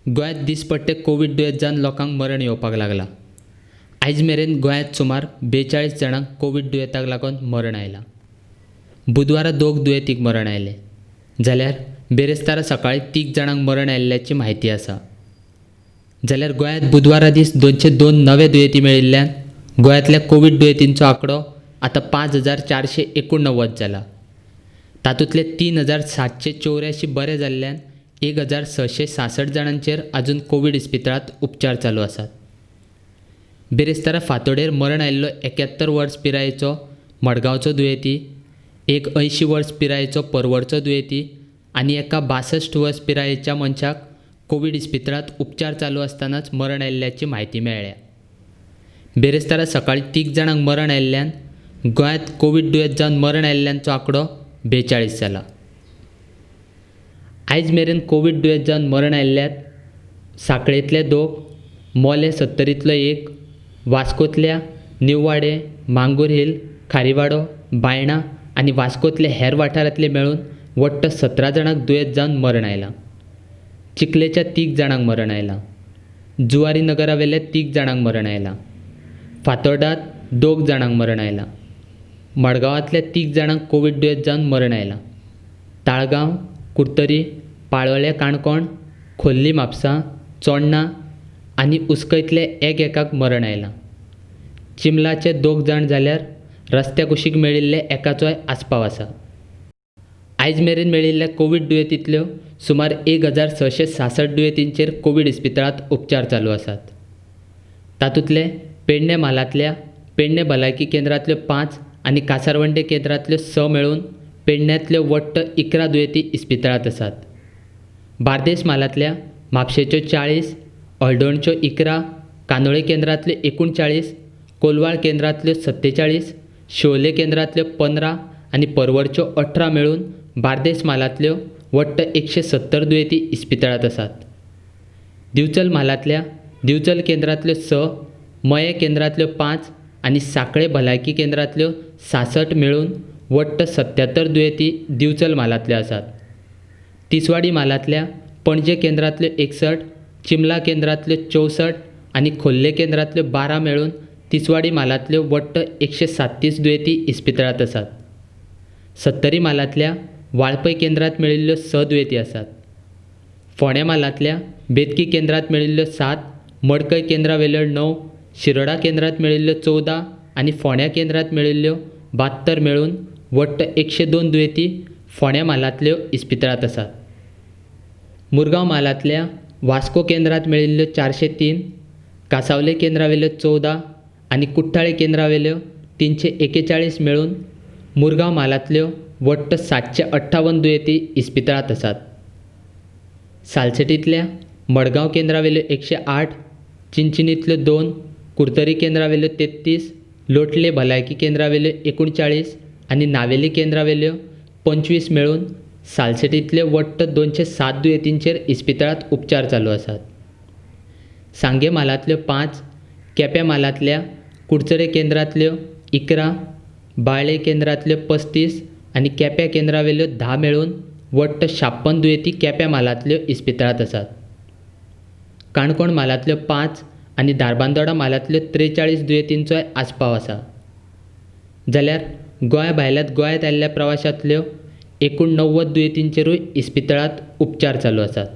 गोंयांत दिसपट्टे कोवीड दुयेंत जावन लोकांक मरण येवपाक लागला। आयज मेरेन गोंयांत सुमार 42 जाणांक कोवीड दुयेंताक लागून मरण आयलां। बुधवारा 2 दुयेंतींक मरण आयलें, जाल्यार बेरेस्तारा सकाळीं 3 जाणांक मरण आयिल्ल्याची म्हायती आसा। जाल्यार गोंयांत बुधवारा दीस 202 नवे दुयेंती मेळिल्ल्यान गोंयांतल्या कोवीड दुयेंतींचो आंकडो आतां 5489 जाला। तातूंतले 3784 बरे जाल्ल्यान 1666 जाणांचेर आजून कोवीड इस्पितळांत उपचार चालू आसात। बेरेस्तारा फांतोडेर मरण आयिल्लो 71 वर्स पिरायेचो मडगांवचो दुयेंती, एक 80 वर्स पिरायेचो परवडचो दुयेंती आनी एका 62 वर्स पिरायेच्या मनशाक कोवीड इस्पितळांत उपचार चालू आसतनाच मरण आयिल्ल्याची म्हायती मेळ्ळ्या। बेरेस्तारा सकाळीं 3 जाणांक मरण आयिल्ल्यान गोंयांत कोवीड दुयेंत जावन मरण आयिल्ल्यांचो आंकडो 42 जाला। आयज मेरेन कोवीड दुयेंत जावन मरण आयिल्ल्यात सांखळेंतले 2, मोले 70तलो 1, वास्कोंतल्या निववाडे, मांगूर हिल, खारीवाडो, बायणा आनी वास्कोंतले हेर वाठारांतले मेळून वट्ट 17 जाणांक दुयेंत जावन मरण आयलां। चिखलेच्या 3 जाणांक मरण आयलां। जुवारी नगरावेले 3 जाणांक मरण आयलां। फातोर्डात 2 जाणांक मरण आयलां। मडगांवांतल्या 3 जाणांक कोवीड दुयेंत जावन मरण आयलां। ताळगांव, कुर्तरी, पाळोळ्ळे काणकोण, खोर्ली म्हापसा, चोडणा आनी उस्कयतले एकाक मरण आयलां। चिंबलाचे 2 जाण जाल्यार रस्त्या कुशीक मेळिल्ले एकाचोय आस्पाव आसा। आयज मेरेन मेळिल्ल्या कोवीड दुयेंतींतल्यो सुमार 1666 दुयेंतींचेर कोवीड इस्पितळांत उपचार चालू आसात। तातूंतले पेडणे म्हालांतल्या पेडणे भलायकी केंद्रांतल्यो 5 आनी कासारवंडे केंद्रांतल्यो 6 मेळून पेडण्यांतल्यो वट्ट 11 दुयेंती इस्पितळांत आसात। बार्देस म्हालांतल्या म्हापशेच्यो 40, हळदणच्यो 11, कांदोळे केंद्रांतल्यो 39, कोलवाळ केंद्रांतल्यो 47, शिवोले केंद्रांतल्यो 15 आनी परवरच्यो 18 मेळून बार्देस म्हालांतल्यो वट्ट 170 दुयेंती इस्पितळांत आसात। दिवचल म्हालांतल्या दिवचल केंद्रांतल्यो 6, मये केंद्रांतल्यो 5 आनी सांखळे भलायकी केंद्रांतल्यो 66 मेळून वट्ट 77 दुयेंती दिवचल म्हालांतल्यो आसात। तिसवाडी म्हालांतल्या पणजे केंद्रांतल्यो 61, चिंबला केंद्रांतल्यो 64 आनी खोर्ले केंद्रांतल्यो 12 मेळून तिसवाडी म्हालांतल्यो वट्ट 137 दुयेंती इस्पितळांत आसात। सत्तरी म्हालांतल्या वाळपय केंद्रांत मेळिल्ल्यो 6 दुयेंती आसात। फोंड्या म्हालांतल्या बेतकी केंद्रांत मेळिल्ल्यो 7, मडकय केंद्रावेल्यो 9, शिरोडा केंद्रांत मेळिल्ल्यो 14 आनी फोंड्या केंद्रांत मेळिल्ल्यो 72 मेळून वट्ट 102 दुयेंती फोंड्या म्हालांतल्यो इस्पितळांत आसात। मुरगांव म्हालांतल्या वास्को केंद्रांत मेळिल्ल्यो 403, कांसावले केंद्रावेल्यो 14 आनी कुट्टाळे केंद्रावेल्यो 341 मेळून मुरगांव म्हालांतल्यो वट्ट 758 दुयेंती इस्पितळांत आसात। सालसेटींतल्या मडगांव केंद्रावेल्यो 108, चिंचिनींतल्यो 2, कुर्तरी केंद्रावेल्यो 33, लोटले भलायकी केंद्रावेल्यो 39 आनी नावेली केंद्रावेल्यो 25 मेळून सालसेटींतल्यो वट्ट 207 दुयेंतींचेर इस्पितळांत उपचार चालू आसात। सांगे म्हालांतल्यो 5, केप्यां म्हालांतल्या कुडचडे केंद्रांतल्यो 11, बाळे केंद्रांतल्यो 35 आनी केप्यां केंद्रावेल्यो 10 मेळून वट्ट 56 दुयेंती केप्यां म्हालांतल्यो इस्पितळांत आसात। काणकोण म्हालांतल्यो 5 आनी धारबांदोडा म्हालांतल्यो 43 दुयेंतींचोय आस्पाव आसा। जाल्यार गोंया भायल्यात गोंयांत आयिल्ल्या प्रवाशांतल्यो एकूण 90 दुयेंतींचेरूय इस्पितळांत उपचार चालू आसात।